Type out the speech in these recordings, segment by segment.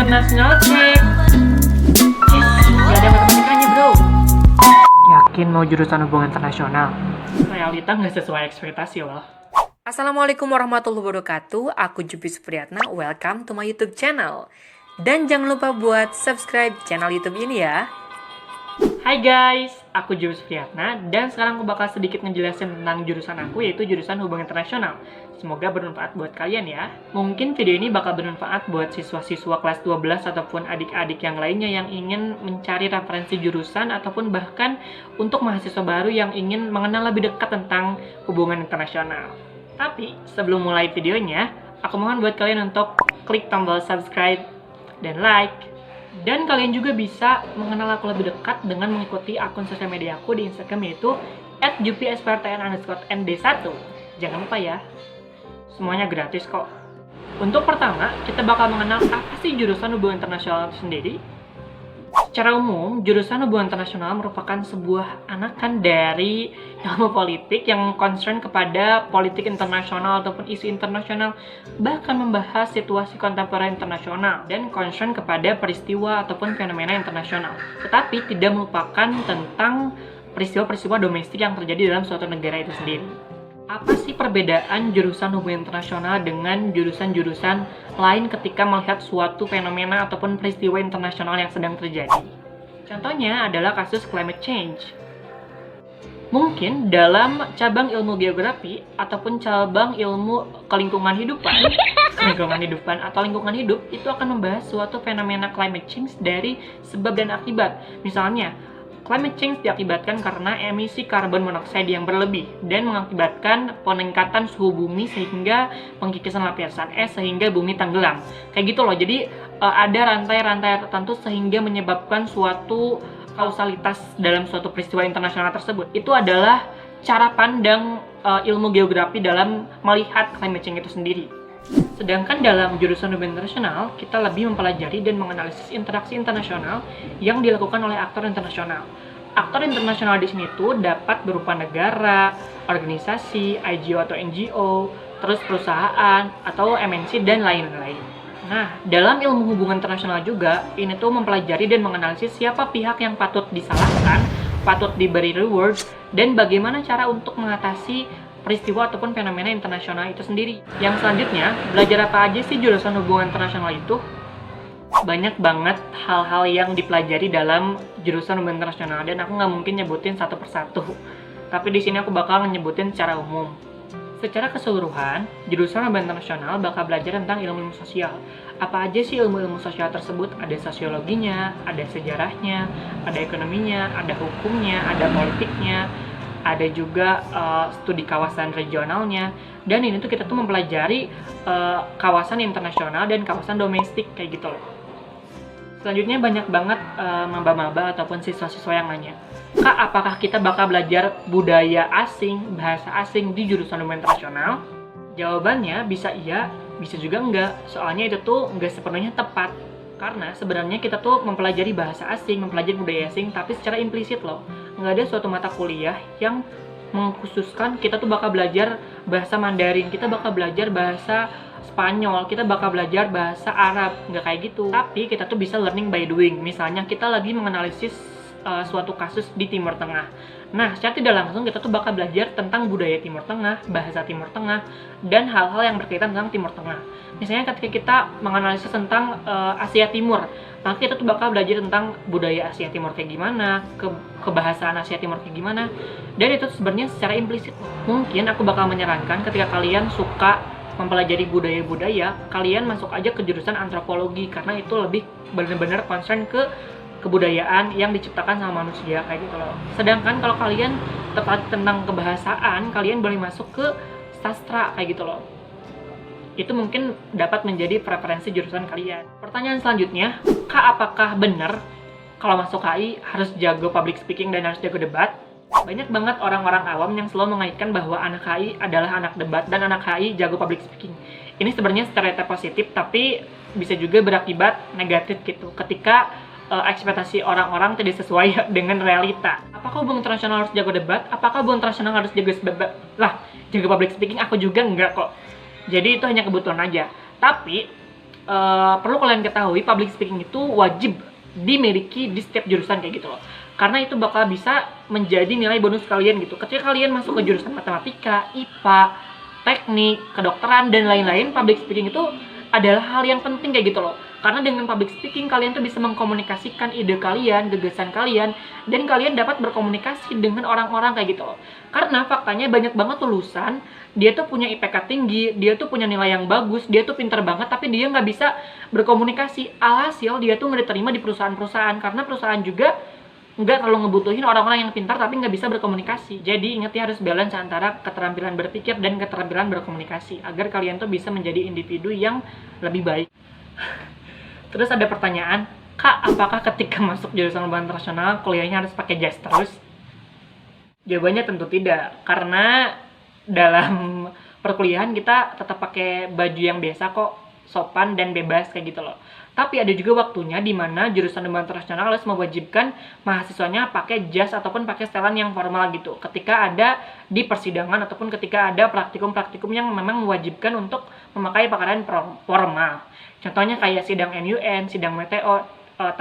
international check. Gak ada matematikanya bro. Yakin mau jurusan hubungan internasional? Realita nggak sesuai ekspektasi loh. Assalamualaikum warahmatullahi wabarakatuh. Aku Jupi Supriyatna. Welcome to my YouTube channel. Dan jangan lupa buat subscribe channel YouTube ini ya. Hai guys, aku Jupi Supriyatna dan sekarang aku bakal sedikit ngejelasin tentang jurusan aku, yaitu jurusan hubungan internasional. Semoga bermanfaat buat kalian ya. Mungkin video ini bakal bermanfaat buat siswa-siswa kelas 12 ataupun adik-adik yang lainnya yang ingin mencari referensi jurusan ataupun bahkan untuk mahasiswa baru yang ingin mengenal lebih dekat tentang hubungan internasional. Tapi sebelum mulai videonya, aku mohon buat kalian untuk klik tombol subscribe dan like. Dan kalian juga bisa mengenal aku lebih dekat dengan mengikuti akun sosial media aku di Instagram, yaitu @jupsprtn_md1. Jangan lupa ya, semuanya gratis kok. Untuk pertama, kita bakal mengenal apa sih jurusan hubungan internasional itu sendiri. Secara umum, jurusan hubungan internasional merupakan sebuah anakan dari ilmu politik yang concern kepada politik internasional ataupun isu internasional, bahkan membahas situasi kontemporer internasional dan concern kepada peristiwa ataupun fenomena internasional. Tetapi tidak melupakan tentang peristiwa-peristiwa domestik yang terjadi dalam suatu negara itu sendiri. Apa sih perbedaan jurusan hubungan internasional dengan jurusan-jurusan lain ketika melihat suatu fenomena ataupun peristiwa internasional yang sedang terjadi? Contohnya adalah kasus climate change. Mungkin dalam cabang ilmu geografi ataupun cabang ilmu lingkungan hidupan atau lingkungan hidup itu akan membahas suatu fenomena climate change dari sebab dan akibat. Misalnya, climate change diakibatkan karena emisi karbon monoksida yang berlebih dan mengakibatkan peningkatan suhu bumi sehingga pengkikisan lapisan es sehingga bumi tenggelam. Kayak gitu loh. Jadi ada rantai-rantai tertentu sehingga menyebabkan suatu kausalitas dalam suatu peristiwa internasional tersebut. Itu adalah cara pandang ilmu geografi dalam melihat climate change itu sendiri. Sedangkan dalam jurusan hubungan internasional, kita lebih mempelajari dan menganalisis interaksi internasional yang dilakukan oleh aktor internasional. Aktor internasional di sini tuh dapat berupa negara, organisasi, IGO atau NGO, terus perusahaan atau MNC dan lain-lain. Nah, dalam ilmu hubungan internasional juga, ini tuh mempelajari dan menganalisis siapa pihak yang patut disalahkan, patut diberi reward, dan bagaimana cara untuk mengatasi peristiwa ataupun fenomena internasional itu sendiri. Yang selanjutnya, belajar apa aja sih jurusan hubungan internasional itu? Banyak banget hal-hal yang dipelajari dalam jurusan hubungan internasional dan aku nggak mungkin nyebutin satu persatu. Tapi di sini aku bakal nyebutin secara umum. Secara keseluruhan, jurusan hubungan internasional bakal belajar tentang ilmu sosial. Apa aja sih ilmu-ilmu sosial tersebut? Ada sosiologinya, ada sejarahnya, ada ekonominya, ada hukumnya, ada politiknya, ada juga studi kawasan regionalnya, dan ini tuh kita tuh mempelajari kawasan internasional dan kawasan domestik kayak gitu loh. Selanjutnya banyak banget maba-maba ataupun siswa-siswa yang nanya, Kak, apakah kita bakal belajar budaya asing, bahasa asing di jurusan hubungan internasional? Jawabannya bisa iya, bisa juga enggak. Soalnya itu tuh enggak sepenuhnya tepat. Karena sebenarnya kita tuh mempelajari bahasa asing, mempelajari budaya asing, tapi secara implisit loh. Nggak ada suatu mata kuliah yang mengkhususkan kita tuh bakal belajar bahasa Mandarin, kita bakal belajar bahasa Spanyol, kita bakal belajar bahasa Arab. Nggak kayak gitu. Tapi kita tuh bisa learning by doing. Misalnya kita lagi menganalisis suatu kasus di Timur Tengah. Nah, secara tidak langsung kita tuh bakal belajar tentang budaya Timur Tengah, bahasa Timur Tengah, dan hal-hal yang berkaitan tentang Timur Tengah. Misalnya ketika kita menganalisis tentang Asia Timur, maka kita tuh bakal belajar tentang budaya Asia Timur kayak gimana, kebahasaan Asia Timur kayak gimana, dan itu sebenarnya secara implisit. Mungkin aku bakal menyarankan ketika kalian suka mempelajari budaya-budaya, kalian masuk aja ke jurusan antropologi, karena itu lebih benar-benar concern ke kebudayaan yang diciptakan sama manusia kayak gitu loh. Sedangkan kalau kalian tertarik tentang kebahasaan, kalian boleh masuk ke sastra kayak gitu loh. Itu mungkin dapat menjadi preferensi jurusan kalian. Pertanyaan selanjutnya, Kak, apakah benar kalau masuk HI harus jago public speaking dan harus jago debat? Banyak banget orang-orang awam yang selalu mengaitkan bahwa anak HI adalah anak debat dan anak HI jago public speaking. Ini sebenarnya stereotip positif, tapi bisa juga berakibat negatif gitu ketika ekspektasi orang-orang tidak sesuai dengan realita. Apakah hubungan internasional harus jago debat? Apakah hubungan internasional harus jago jago public speaking? Aku juga enggak kok. Jadi itu hanya kebutuhan aja. Tapi perlu kalian ketahui, public speaking itu wajib dimiliki di setiap jurusan kayak gitu loh. Karena itu bakal bisa menjadi nilai bonus kalian gitu. Ketika kalian masuk ke jurusan matematika, IPA, teknik, kedokteran, dan lain-lain, public speaking itu adalah hal yang penting kayak gitu loh. Karena dengan public speaking, kalian tuh bisa mengkomunikasikan ide kalian, gagasan kalian, dan kalian dapat berkomunikasi dengan orang-orang kayak gitu loh. Karena faktanya banyak banget lulusan, dia tuh punya IPK tinggi, dia tuh punya nilai yang bagus, dia tuh pintar banget, tapi dia nggak bisa berkomunikasi. Alhasil, dia tuh nggak diterima di perusahaan-perusahaan, karena perusahaan juga nggak terlalu ngebutuhin orang-orang yang pintar tapi nggak bisa berkomunikasi. Jadi ingat ya, harus balance antara keterampilan berpikir dan keterampilan berkomunikasi agar kalian tuh bisa menjadi individu yang lebih baik. Terus ada pertanyaan, Kak, apakah ketika masuk jurusan hubungan internasional kuliahnya harus pakai jas terus? Jawabannya tentu tidak, karena dalam perkuliahan kita tetap pakai baju yang biasa kok, sopan dan bebas kayak gitu loh. Tapi ada juga waktunya di mana jurusan hubungan internasional harus mewajibkan mahasiswanya pakai jas ataupun pakai setelan yang formal gitu. Ketika ada di persidangan ataupun ketika ada praktikum-praktikum yang memang mewajibkan untuk memakai pakaian formal. Contohnya kayak sidang NUN, sidang WTO,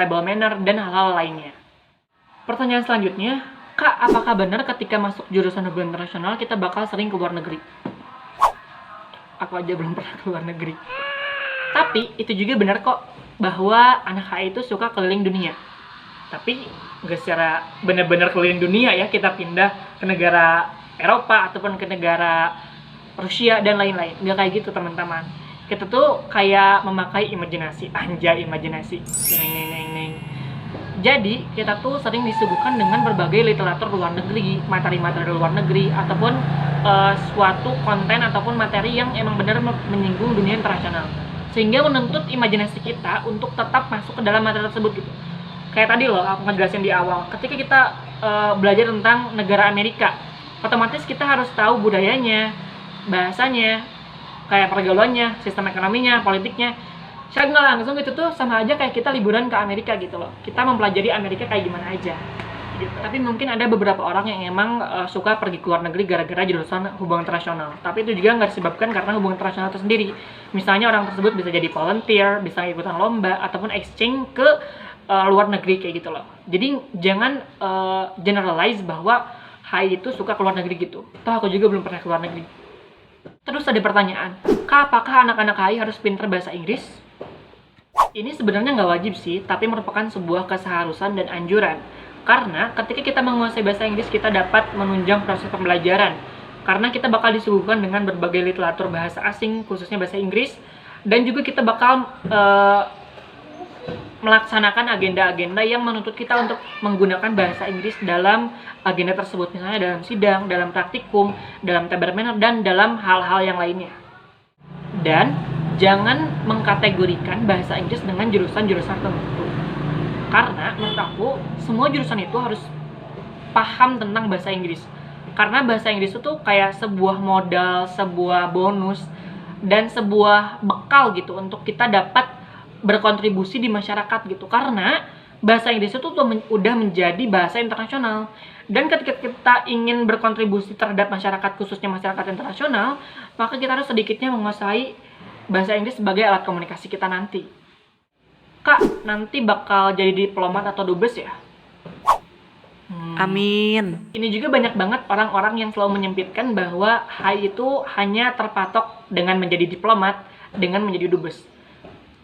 table manner, dan hal-hal lainnya. Pertanyaan selanjutnya, Kak, apakah benar ketika masuk jurusan hubungan internasional kita bakal sering ke luar negeri? Aku aja belum pernah ke luar negeri. Tapi itu juga benar kok, bahwa anak HI itu suka keliling dunia. Tapi nggak secara benar-benar keliling dunia ya, kita pindah ke negara Eropa ataupun ke negara Rusia dan lain-lain. Nggak kayak gitu teman-teman. Kita tuh kayak memakai imajinasi, anjay imajinasi. Neng. Jadi kita tuh sering disuguhkan dengan berbagai literatur luar negeri, materi-materi luar negeri, ataupun suatu konten ataupun materi yang emang benar menyinggung dunia internasional. Sehingga menuntut imajinasi kita untuk tetap masuk ke dalam materi tersebut gitu. Kayak tadi loh aku ngejelasin di awal, ketika kita belajar tentang negara Amerika, otomatis kita harus tahu budayanya, bahasanya, kayak pergaulannya, sistem ekonominya, politiknya. Secara nggak langsung itu tuh sama aja kayak kita liburan ke Amerika gitu loh. Kita mempelajari Amerika kayak gimana aja gitu. Tapi mungkin ada beberapa orang yang emang suka pergi ke luar negeri gara-gara jurusan hubungan internasional. Tapi itu juga nggak disebabkan karena hubungan internasional itu sendiri. Misalnya orang tersebut bisa jadi volunteer, bisa ikutan lomba, ataupun exchange ke luar negeri kayak gitu loh. Jadi jangan generalize bahwa HI itu suka ke luar negeri gitu. Toh aku juga belum pernah ke luar negeri. Terus ada pertanyaan, Kak, apakah anak-anak HI harus pintar bahasa Inggris? Ini sebenarnya nggak wajib sih, tapi merupakan sebuah keseharusan dan anjuran. Karena ketika kita menguasai bahasa Inggris, kita dapat menunjang proses pembelajaran. Karena kita bakal disuguhkan dengan berbagai literatur bahasa asing, khususnya bahasa Inggris. Dan juga kita bakal melaksanakan agenda-agenda yang menuntut kita untuk menggunakan bahasa Inggris dalam agenda tersebut. Misalnya dalam sidang, dalam praktikum, dalam table manner, dan dalam hal-hal yang lainnya. Dan jangan mengkategorikan bahasa Inggris dengan jurusan-jurusan tertentu. Karena menurut aku, semua jurusan itu harus paham tentang bahasa Inggris. Karena bahasa Inggris itu kayak sebuah modal, sebuah bonus, dan sebuah bekal gitu untuk kita dapat berkontribusi di masyarakat gitu. Karena bahasa Inggris itu udah menjadi bahasa internasional. Dan ketika kita ingin berkontribusi terhadap masyarakat, khususnya masyarakat internasional, maka kita harus sedikitnya menguasai bahasa Inggris sebagai alat komunikasi kita nanti. Kak, nanti bakal jadi diplomat atau dubes ya? Amin. Ini juga banyak banget orang-orang yang selalu menyempitkan bahwa HI itu hanya terpatok dengan menjadi diplomat, dengan menjadi dubes.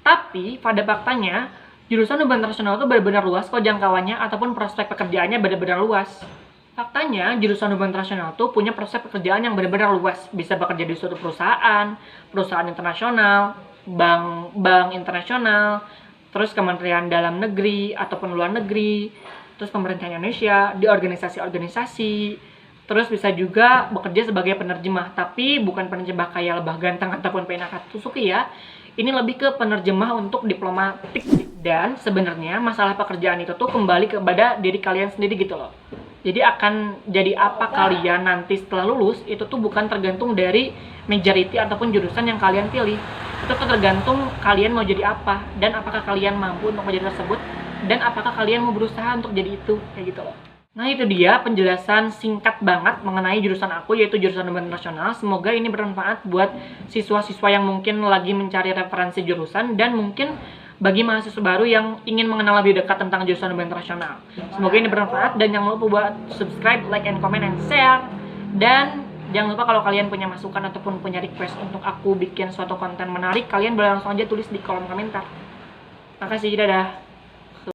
Tapi pada faktanya, jurusan hubungan internasional itu benar-benar luas kok jangkauannya ataupun prospek pekerjaannya benar-benar luas. Faktanya, jurusan hubungan internasional tuh punya prospek pekerjaan yang benar-benar luas. Bisa bekerja di suatu perusahaan, perusahaan internasional, bank internasional, terus Kementerian Dalam Negeri ataupun luar negeri, terus pemerintah Indonesia, di organisasi-organisasi, terus bisa juga bekerja sebagai penerjemah. Tapi bukan penerjemah kayak Lebah Ganteng ataupun Pena Katsusuki ya. Ini lebih ke penerjemah untuk diplomatik. Dan sebenarnya masalah pekerjaan itu tuh kembali kepada diri kalian sendiri gitu loh. Jadi akan jadi apa kalian nanti setelah lulus, itu tuh bukan tergantung dari majority ataupun jurusan yang kalian pilih. Itu tuh tergantung kalian mau jadi apa, dan apakah kalian mampu untuk menjadi tersebut, dan apakah kalian mau berusaha untuk jadi itu, kayak gitu loh. Nah itu dia penjelasan singkat banget mengenai jurusan aku, yaitu jurusan hubungan internasional. Semoga ini bermanfaat buat siswa-siswa yang mungkin lagi mencari referensi jurusan, dan mungkin bagi mahasiswa baru yang ingin mengenal lebih dekat tentang jurusan hubungan internasional. Semoga ini bermanfaat, dan jangan lupa buat subscribe, like, and comment, and share. Dan jangan lupa kalau kalian punya masukan ataupun punya request untuk aku bikin suatu konten menarik, kalian boleh langsung aja tulis di kolom komentar. Makasih, dadah.